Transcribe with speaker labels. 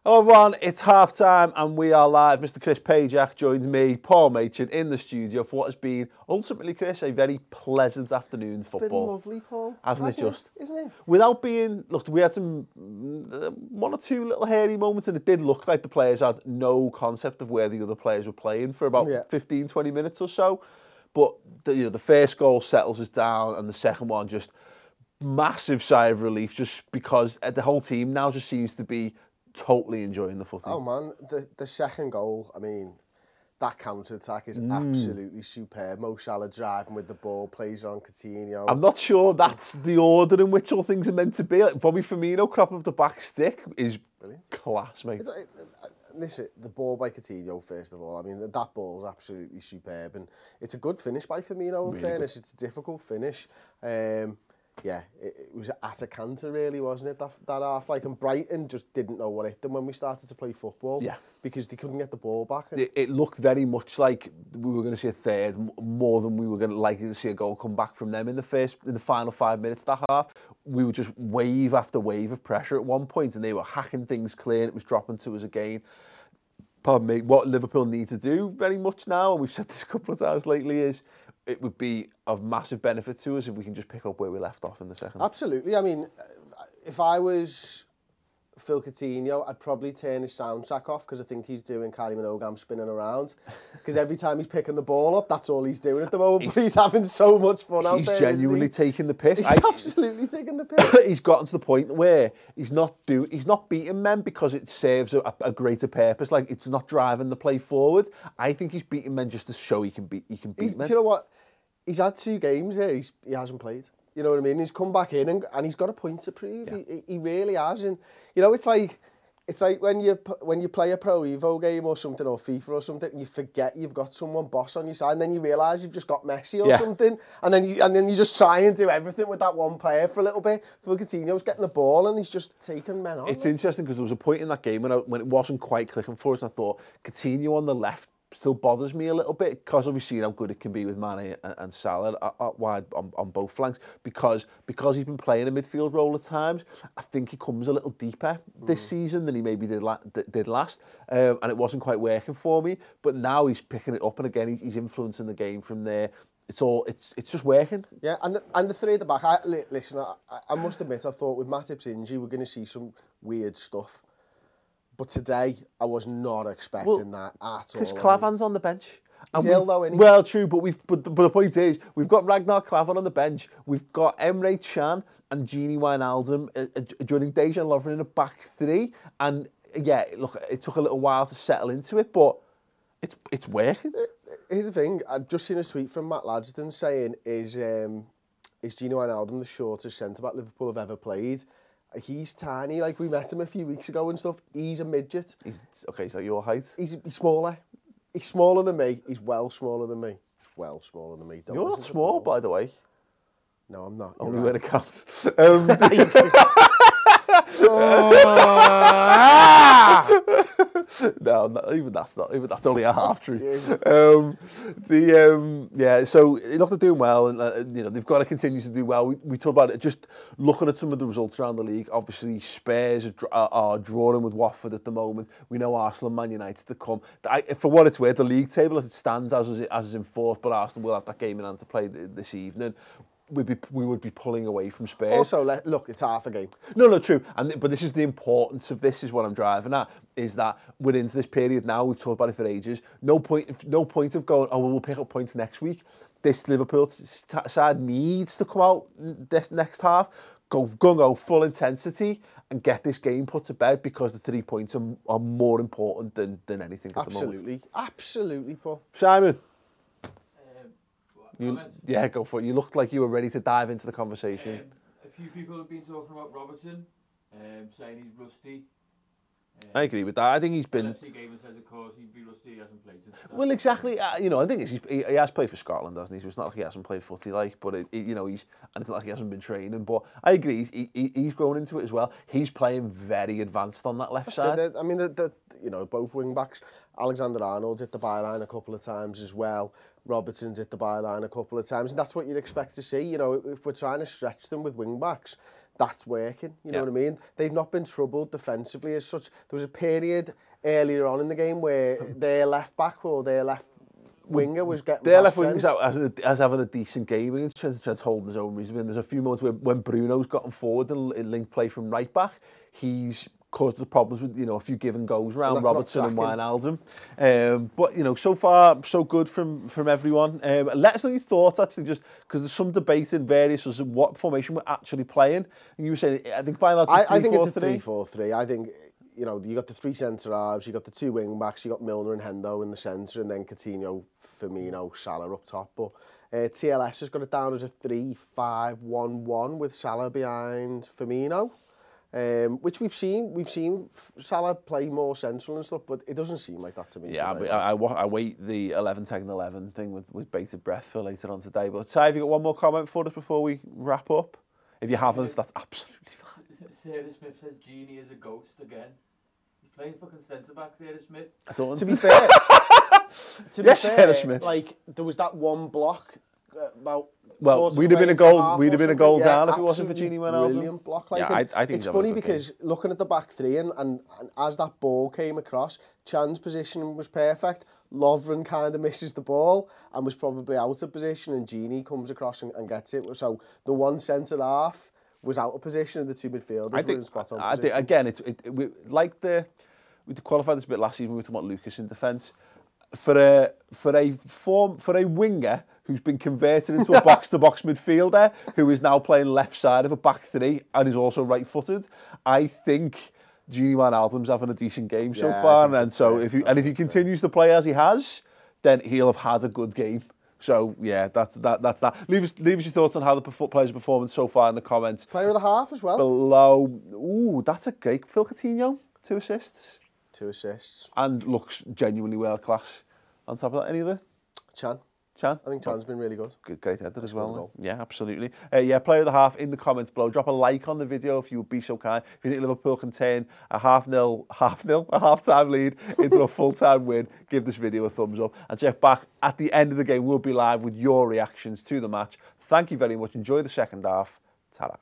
Speaker 1: Hello everyone, it's half time and we are live. Mr. Chris Pajak joins me, Paul Machin, in the studio for what has been, ultimately, Chris, a very pleasant afternoon football.
Speaker 2: It's been lovely, Paul.
Speaker 1: Hasn't it just?
Speaker 2: Isn't it?
Speaker 1: Without being, look, we had some, one or two little hairy moments and it did look like the players had no concept of where the other players were playing for about 15, 20 minutes or so. But, the first goal settles us down and the second one just massive sigh of relief just because the whole team now just seems to be totally enjoying the footy.
Speaker 2: Oh man, the second goal, I mean, that counter-attack is absolutely superb. Mo Salah driving with the ball, plays on Coutinho.
Speaker 1: I'm not sure that's the order in which all things are meant to be. Like Bobby Firmino cropping up the back stick is brilliant. Class, mate.
Speaker 2: Listen, the ball by Coutinho, first of all, I mean, that ball's absolutely superb. And it's a good finish by Firmino, in fairness. It's a difficult finish. Yeah, it was at a canter, really, wasn't it, that half? Like, and Brighton just didn't know what hit them when we started to play football. Yeah. Because they couldn't get the ball back.
Speaker 1: It looked very much like we were going to see a third, more than we were going to likely to see a goal come back from them in the final 5 minutes of that half. We were just wave after wave of pressure at one point, and they were hacking things clear, and it was dropping to us again. Pardon me, what Liverpool need to do very much now, and we've said this a couple of times lately, is it would be of massive benefit to us if we can just pick up where we left off in the second.
Speaker 2: Absolutely. I mean, if I was Phil Coutinho, I'd probably turn his soundtrack off because I think he's doing Kylie Minogue spinning around. Because every time he's picking the ball up, that's all he's doing at the moment. He's having so much fun out there.
Speaker 1: He's genuinely taking the piss.
Speaker 2: He's absolutely taking the piss.
Speaker 1: He's gotten to the point where he's not beating men because it serves a greater purpose. Like, it's not driving the play forward. I think he's beating men just to show he can beat men.
Speaker 2: Do you know what? He's had 2 games there. He hasn't played. You know what I mean? He's come back in and he's got a point to prove. Yeah. He really has. And you know, it's like when you play a Pro Evo game or something, or FIFA or something, and you forget you've got someone boss on your side, and then you realise you've just got Messi or something, and then you just try and do everything with that one player for a little bit. Phil Coutinho's getting the ball and he's just taking men on.
Speaker 1: It's interesting because there was a point in that game when it wasn't quite clicking for us, and I thought Coutinho on the left still bothers me a little bit because obviously how good it can be with Mane and Salah wide on both flanks because he's been playing a midfield role at times. I think he comes a little deeper this season than he maybe did last, and it wasn't quite working for me. But now he's picking it up, and again he's influencing the game from there. It's just working.
Speaker 2: Yeah, and the 3 at the back. Listen, I must admit, I thought with Matip's injury we're going to see some weird stuff. But today, I was not expecting that at all.
Speaker 1: Because Klavan's on the bench.
Speaker 2: He's ill though, isn't he?
Speaker 1: Well, true, but the point is, we've got Ragnar Klavan on the bench, we've got Emre Can and Gini Wijnaldum joining Dejan Lovren in a back 3, and yeah, look, it took a little while to settle into it, but it's working.
Speaker 2: Here's the thing, I've just seen a tweet from Matt Ladgston saying, is Gini Wijnaldum the shortest centre-back Liverpool have ever played? He's tiny, like we met him a few weeks ago and stuff. He's a midget.
Speaker 1: Okay, so your height?
Speaker 2: He's smaller. He's smaller than me. He's well smaller than me. Well smaller than me.
Speaker 1: You're not small, by the way.
Speaker 2: No, I'm not.
Speaker 1: Only when it counts. No, even that's only a half truth. Yeah, so they're doing well, and they've got to continue to do well. We talk about it just looking at some of the results around the league. Obviously, Spurs are drawing with Watford at the moment. We know Arsenal and Man United to come. For what it's worth, the league table as it stands, as is in 4th, but Arsenal will have that game in hand to play this evening. We would be pulling away from Spurs.
Speaker 2: Also, look, it's half a game.
Speaker 1: No, true. But this is the importance of this, is what I'm driving at, is that we're into this period now, we've talked about it for ages, no point of going, oh, well, we'll pick up points next week. This Liverpool side needs to come out this next half, go full intensity and get this game put to bed, because the 3 points are more important than anything at the moment.
Speaker 2: Absolutely, Paul.
Speaker 1: Simon? Yeah, go for it. You looked like you were ready to dive into the conversation.
Speaker 3: A few people have been talking about Robertson, saying he's rusty.
Speaker 1: I agree with that. I think he's been...
Speaker 3: The game says, of course, he'd be rusty, he hasn't played since.
Speaker 1: Well, exactly. I think he has played for Scotland, hasn't he? So it's not like he hasn't played footy, but and it's not like he hasn't been training. But I agree, he's grown into it as well. He's playing very advanced on that left side.
Speaker 2: I mean, both wing backs. Alexander-Arnold's hit the byline a couple of times as well. Robertson's hit the byline a couple of times, and that's what you'd expect to see. If we're trying to stretch them with wing backs, that's working. You know what I mean? They've not been troubled defensively as such. There was a period earlier on in the game where their left back or their left winger was getting
Speaker 1: their
Speaker 2: past
Speaker 1: left
Speaker 2: Trent.
Speaker 1: wingers as having a decent game against Trent's holding his own reason. There's a few moments where when Bruno's gotten forward and link play from right back, he's caused the problems with, you know, a few give and goes around Robertson and Wijnaldum. But, you know, so far, so good from everyone. Let us know your thoughts, actually, just because there's some debate in various as to what formation we're actually playing. And you were saying, I think by now it's a 3-4-3.
Speaker 2: I think it's a 3-4-3. I think, you know, you got the 3 centre-halves, you got the 2 wing-backs, you got Milner and Hendo in the centre, and then Coutinho, Firmino, Salah up top. But TLS has got it down as a 3-5-1-1 with Salah behind Firmino. Which we've seen Salah play more central and stuff, but it doesn't seem like that to me.
Speaker 1: Yeah, but I wait the 11-10-11 thing with bated breath for later on today. But Ty, have you got one more comment for us before we wrap up? If you haven't, that's absolutely fine.
Speaker 3: Sarah Smith says Genie is a ghost again. He's playing fucking centre back, Sarah Smith.
Speaker 1: I don't.
Speaker 2: To be fair,
Speaker 1: Sarah Smith.
Speaker 2: Like there was that one block about.
Speaker 1: Well, we'd have been a goal. We'd have been a goal down if it wasn't for Genie Wijnaldum.
Speaker 2: Brilliant block. Like,
Speaker 1: yeah, I think
Speaker 2: it's funny because looking at the back three and as that ball came across, Chan's position was perfect. Lovren kind of misses the ball and was probably out of position, and Genie comes across and gets it. So the one centre half was out of position, and the 2 midfielders were in spot on position.
Speaker 1: Again, we qualified this a bit last season. We were talking about Lucas in defence. For a winger who's been converted into a box-to-box midfielder who is now playing left side of a back three and is also right-footed, I think Genie Wijnaldum's having a decent game so far. And so if he continues to play as he has, then he'll have had a good game. So yeah, that's that. Leave us your thoughts on how the players' performance so far in the comments.
Speaker 2: Player of the half as well.
Speaker 1: Below. Ooh, that's a great. Phil Coutinho, 2 assists.
Speaker 2: 2 assists.
Speaker 1: And looks genuinely world class. On top of that, any other?
Speaker 2: Chan.
Speaker 1: I
Speaker 2: think Chan's been really good.
Speaker 1: Great header as well. Yeah, absolutely. Player of the half in the comments below. Drop a like on the video if you would be so kind. If you think Liverpool can turn a half-time lead into a full-time win, give this video a thumbs up. And check back at the end of the game. We'll be live with your reactions to the match. Thank you very much. Enjoy the second half. Ta-ra.